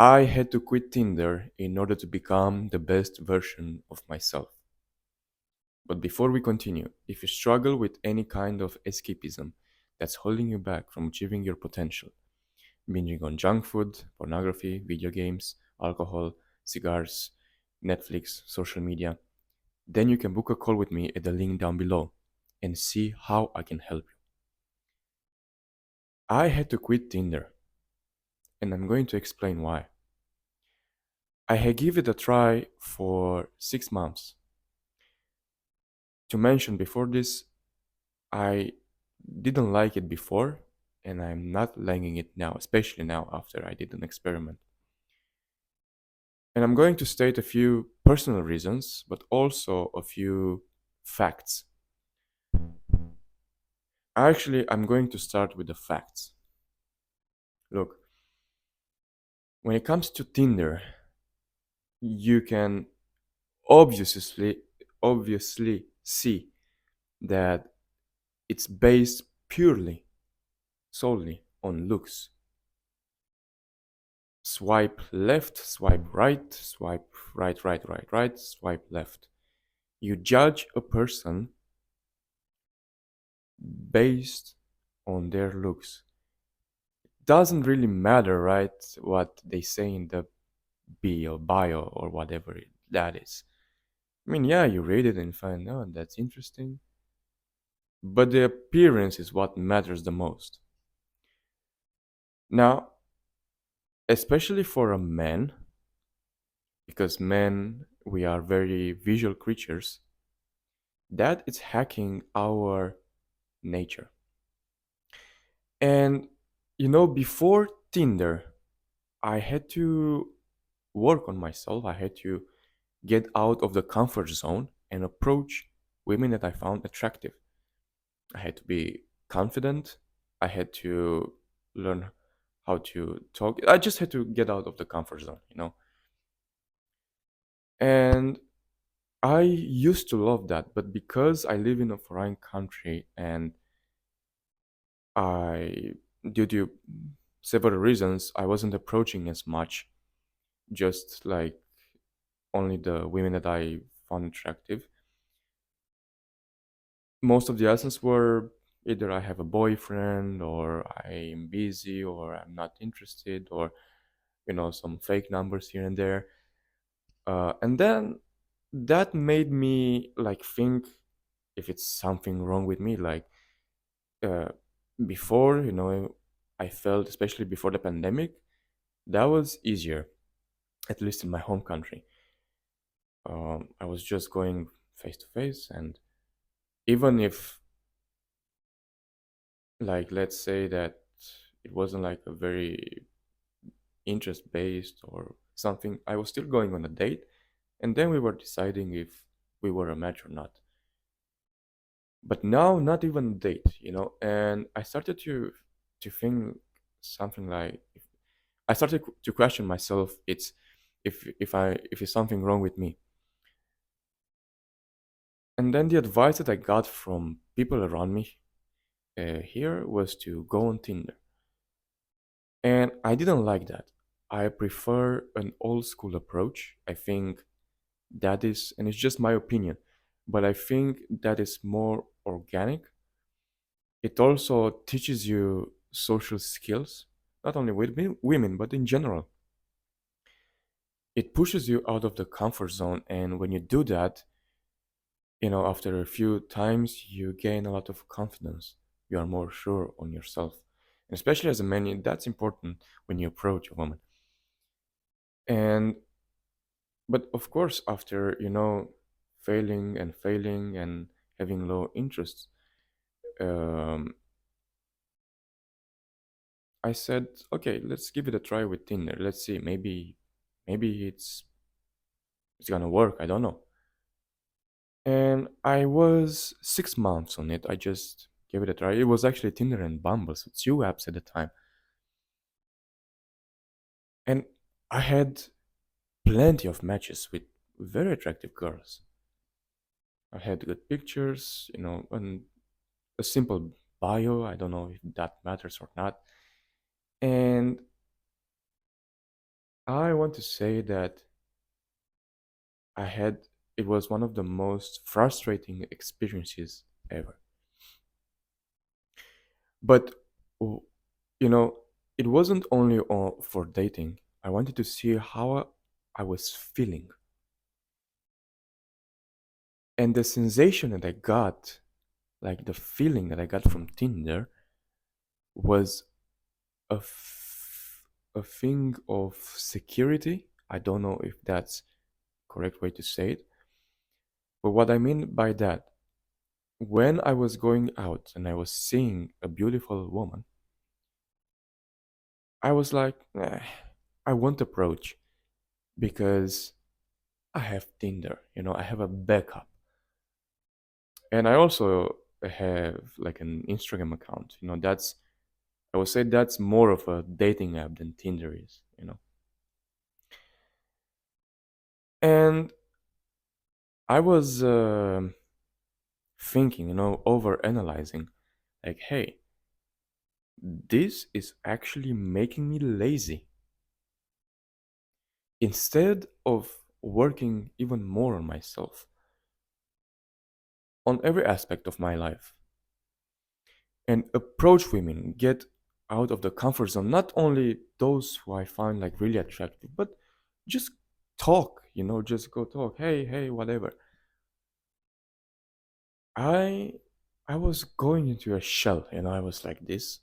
I had to quit Tinder in order to become the best version of myself. But before we continue, if you struggle with any kind of escapism that's holding you back from achieving your potential, binging on junk food, pornography, video games, alcohol, cigars, Netflix, social media, then you can book a call with me at the link down below and see how I can help you. I had to quit Tinder, and I'm going to explain why. I had given it a try for 6 months. To mention before this, I didn't like it before, and I'm not liking it now, especially now after I did an experiment. And I'm going to state a few personal reasons, but also a few facts. Actually, I'm going to start with the facts. Look, when it comes to Tinder, you can obviously obviously see that it's based purely solely on looks. Swipe left, swipe right, swipe right, right, right, right, swipe left. You judge a person based on their looks. Doesn't really matter, right, what they say in the bio or whatever that is. I mean, yeah, you read it and find, oh, that's interesting. But the appearance is what matters the most. Now, especially for a man, because men, we are very visual creatures, that is hacking our nature. And before Tinder, I had to work on myself. I had to get out of the comfort zone and approach women that I found attractive. I had to be confident. I had to learn how to talk. I just had to get out of the comfort zone. And I used to love that, but because I live in a foreign country and I, due to several reasons, I wasn't approaching as much, just like only the women that I found attractive. Most of the answers were either I have a boyfriend, or I'm busy, or I'm not interested, or some fake numbers here and there. And then that made me like think if it's something wrong with me. Like uh, before, I felt, especially before the pandemic, that was easier, at least in my home country. I was just going face to face, and even if, like, let's say that it wasn't like a very interest based or something, I was still going on a date, and then we were deciding if we were a match or not. But now, not even a date. And I started to think something like, I started to question myself. It's if it's something wrong with me. And then the advice that I got from people around me here was to go on Tinder. And I didn't like that. I prefer an old school approach. I think that is, and it's just my opinion, but I think that is more organic. It also teaches you social skills, not only with women, but in general. It pushes you out of the comfort zone. And when you do that, after a few times, you gain a lot of confidence. You are more sure on yourself. And especially as a man, that's important when you approach a woman. And but of course, after failing and failing and having low interest, um, I said, okay, let's give it a try with Tinder. Let's see, maybe it's gonna work. I don't know. And I was 6 months on it. I just gave it a try. It was actually Tinder and Bumble, so 2 apps at the time. And I had plenty of matches with very attractive girls. I had good pictures, and a simple bio. I don't know if that matters or not. And I want to say that I had it was one of the most frustrating experiences ever. But w- you know, it wasn't only for dating. I wanted to see how I was feeling, and the sensation that I got, like the feeling that I got from Tinder, was a thing of security. I don't know if that's correct way to say it, but what I mean by that, when I was going out and I was seeing a beautiful woman, I was like, I won't approach because I have Tinder, I have a backup. And I also have like an Instagram account. I would say that's more of a dating app than Tinder is. And I was thinking, over analyzing, like, hey, this is actually making me lazy. Instead of working even more on myself, on every aspect of my life, and approach women, get out of the comfort zone, not only those who I find like really attractive, but just talk, just go talk. Hey, hey, whatever. I I was going into a shell, I was like this.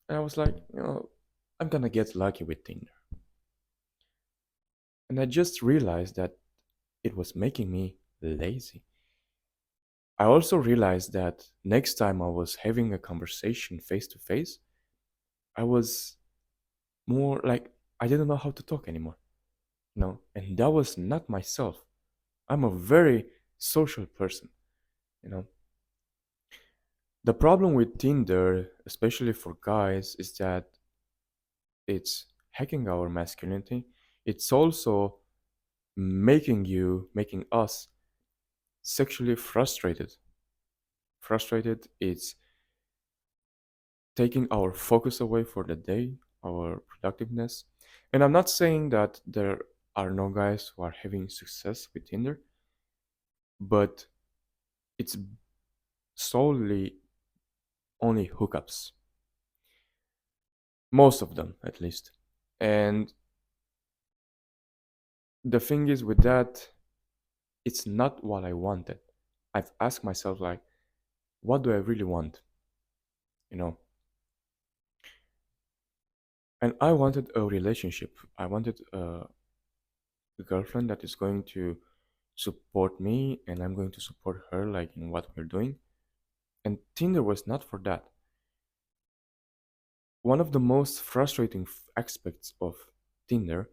And I was like, I'm gonna get lucky with Tinder. And I just realized that it was making me lazy. I also realized that next time I was having a conversation face to face, I was more like I didn't know how to talk anymore. And that was not myself. I'm a very social person, you know. The problem with Tinder, especially for guys, is that it's hacking our masculinity. It's also making us sexually frustrated. Frustrated, it's taking our focus away for the day, our productiveness. And I'm not saying that there are no guys who are having success with Tinder, but it's solely only hookups, most of them at least. And the thing is with that, it's not what I wanted. I've asked myself, like, what do I really want? You know, and I wanted a relationship. I wanted a girlfriend that is going to support me and I'm going to support her, like in what we're doing. And Tinder was not for that. One of the most frustrating aspects of Tinder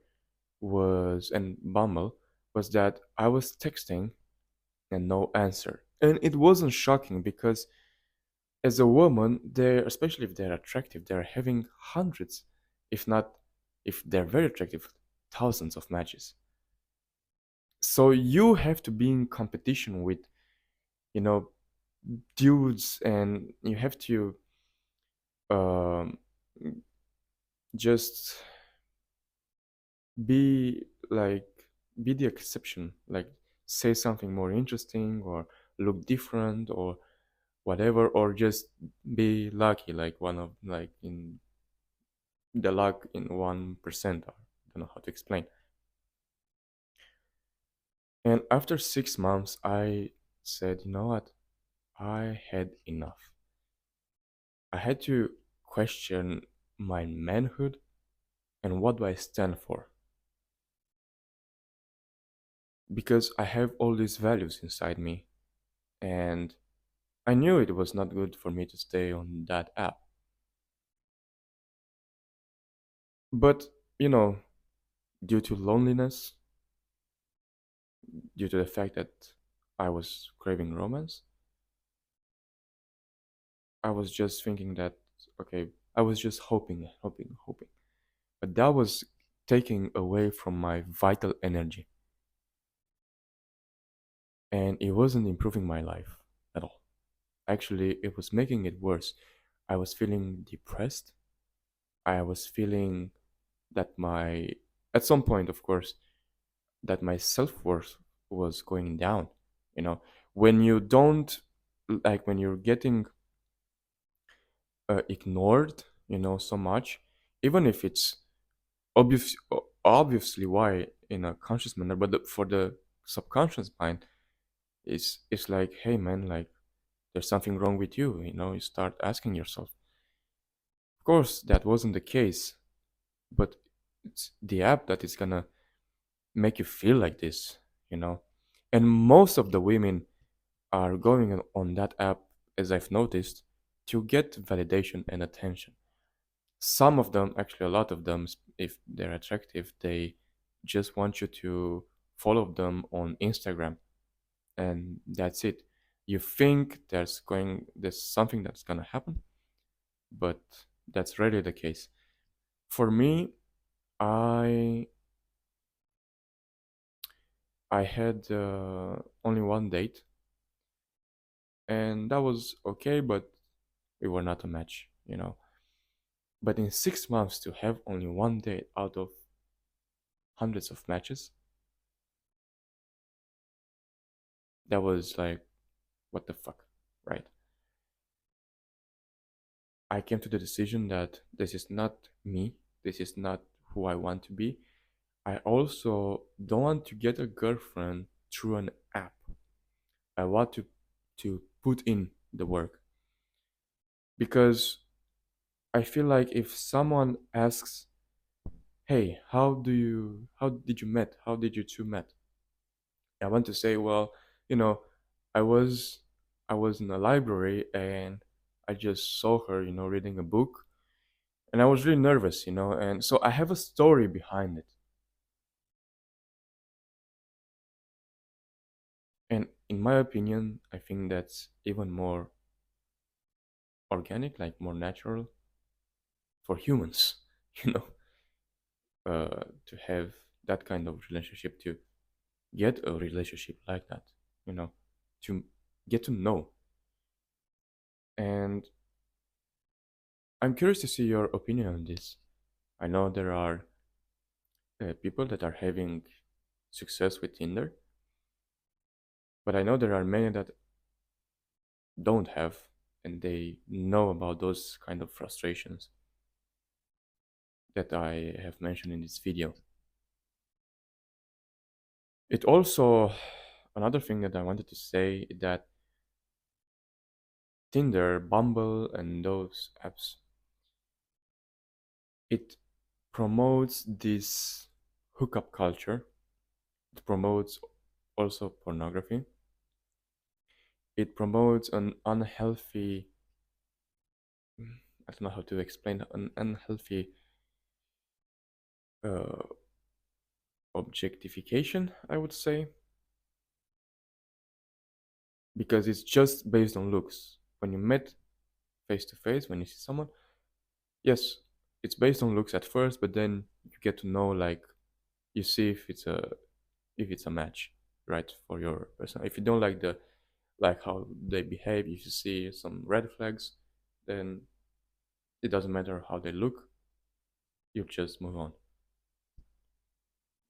and Bumble was that I was texting and no answer. And it wasn't shocking because as a woman, especially if they're attractive, they're having hundreds, if not, if they're very attractive, thousands of matches. So you have to be in competition with, you know, dudes, and you have to um, just be like, be the exception, like say something more interesting or look different or whatever, or just be lucky, like one of like in the luck in 1%. I don't know how to explain. And after 6 months, I said, you know what? I had enough. I had to question my manhood and what do I stand for, because I have all these values inside me, and I knew it was not good for me to stay on that app. But, you know, due to loneliness, due to the fact that I was craving romance, I was just thinking that, okay, I was just hoping. But that was taking away from my vital energy, and it wasn't improving my life at all. Actually, it was making it worse. I was feeling depressed. I was feeling that my At some point, of course, that my self-worth was going down, you know, when you don't, like when you're getting ignored, so much, even if it's obviously why in a conscious manner, but for the subconscious mind, it's like, hey man, like there's something wrong with you, you start asking yourself. Of course, that wasn't the case, but it's the app that is gonna make you feel like this, you know. And most of the women are going on that app, as I've noticed, to get validation and attention. Some of them, actually, a lot of them, if they're attractive, they just want you to follow them on Instagram, and that's it. You think there's something that's gonna happen, but that's rarely the case. For me, I I had only one date, and that was okay, but we were not a match. But in 6 months, to have only one date out of hundreds of matches, that was like, what the fuck, right? I came to the decision that this is not me, this is not who I want to be. I also don't want to get a girlfriend through an app. I want to put in the work, because I feel like if someone asks, "Hey, how did you met? How did you two met?" I want to say, well, you know, I was I was in a library and I just saw her, reading a book, and I was really nervous, and so I have a story behind it. And in my opinion, I think that's even more organic, like more natural for humans, you know, to have that kind of relationship, to get a relationship like that, you know, to get to know. And I'm curious to see your opinion on this. I know there are people that are having success with Tinder, but I know there are many that don't have, and they know about those kind of frustrations that I have mentioned in this video. It also, another thing that I wanted to say is that Tinder, Bumble, and those apps, it promotes this hookup culture. It promotes also pornography. It promotes an unhealthy, I don't know how to explain, an unhealthy uh, objectification, I would say, because it's just based on looks. When you met face to face, when you see someone, yes, it's based on looks at first, but then you get to know, like, you see if it's a match, right, for your person. If you don't like how they behave, if you see some red flags, then it doesn't matter how they look, you just move on.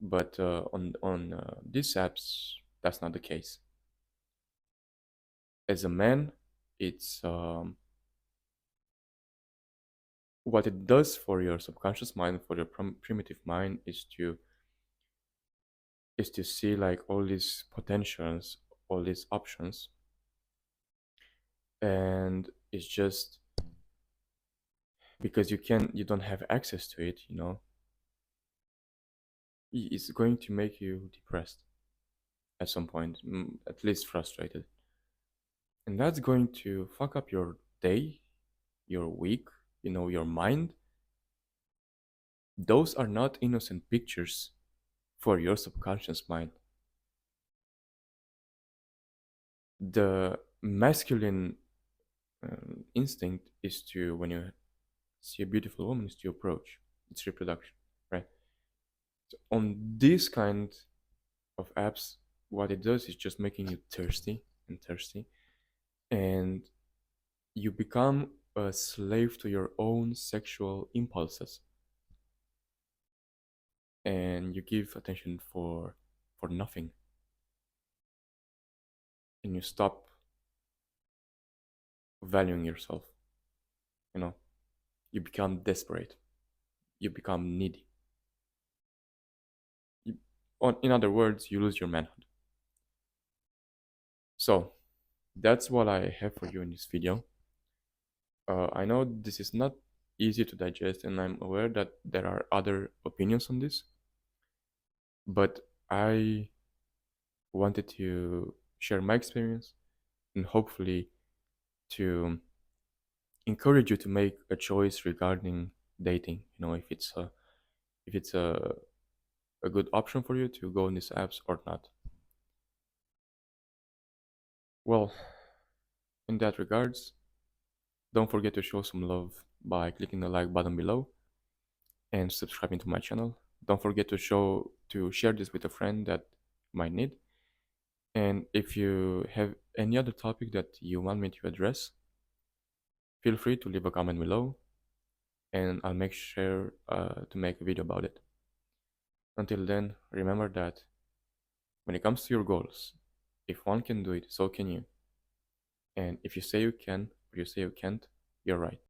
But on these apps, that's not the case. As a man, it's what it does for your subconscious mind, for your primitive mind, is to see like all these potentials, all these options, and it's just because you don't have access to it, it's going to make you depressed at some point, at least frustrated, and that's going to fuck up your day, your week, your mind. Those are not innocent pictures for your subconscious mind. The masculine instinct is to, when you see a beautiful woman, is to approach. It's reproduction, right? So on this kind of apps, what it does is just making you thirsty and thirsty, and you become a slave to your own sexual impulses. and you give attention for nothing, and you stop valuing yourself. You know, you become desperate, you become needy. You, in other words, you lose your manhood. So that's what I have for you in this video. I know this is not easy to digest, and I'm aware that there are other opinions on this, but I wanted to share my experience and hopefully to encourage you to make a choice regarding dating. You know, if it's a good option for you to go on these apps or not. Well, in that regards, don't forget to show some love by clicking the like button below and subscribing to my channel. Don't forget to share this with a friend that might need. And if you have any other topic that you want me to address, feel free to leave a comment below and I'll make sure to make a video about it. Until then, remember that when it comes to your goals, if one can do it, so can you. And if you say you can or you say you can't, you're right.